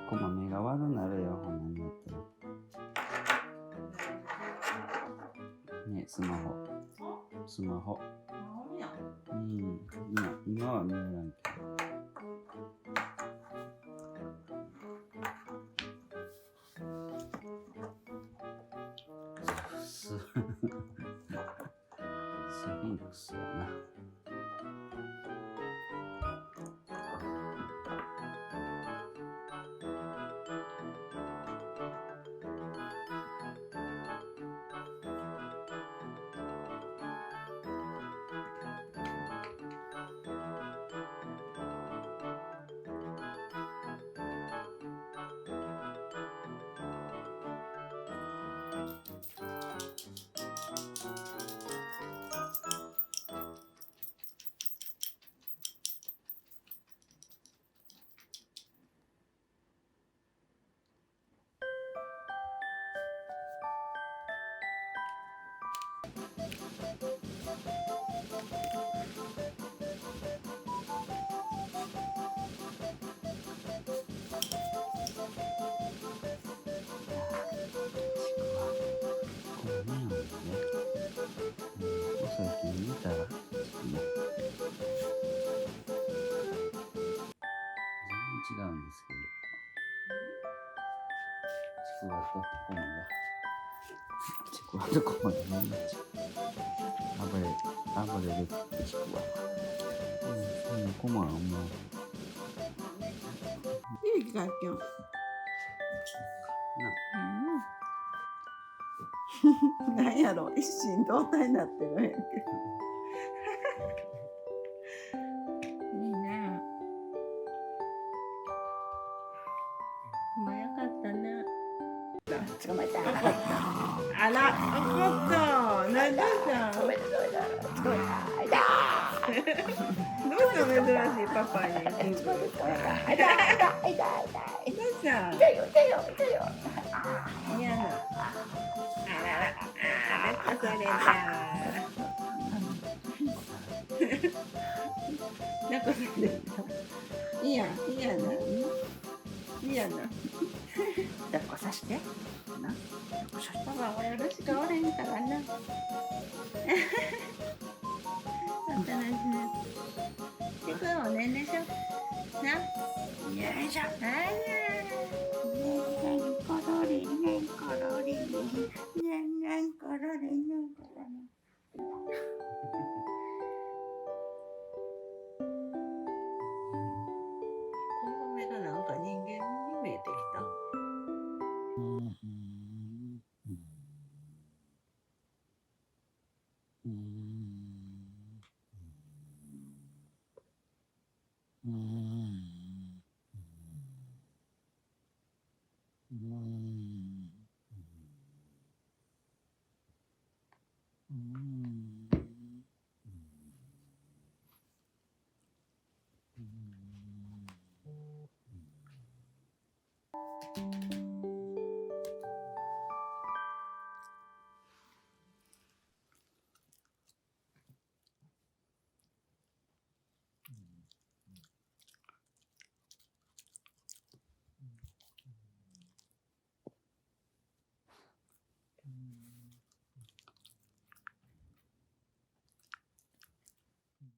コマ目が悪なるよ、ほんなんやったら。ね、スマホ。スマホ。うん、今は見えらんけど。スフィンクスやな。最近見たら全然違うんですけど、ちくわとコマがちくわとコマがね、暴れるってちくわ、コマはもういい気がしよう。なんやろ、一心同体になってるんやけど。いいね。まあよかったね。捕まえた。あら、怒った。なんでさ。捕まえた。いた。どうした珍しいパパに。いた。いた。いた。いた。どうしたいたよ。いたよ。いたよ。嫌な。あら、抱かされた。抱かされた。いいやな。いいやな。抱っこさして。な。パパ、俺しかおれんからな。おとなしな。ちくわもねんでしょ。な。よいしょ。あら。ねんころりんねんころりんねんころりんねんころりん。この目がなんか人間に見えてきた。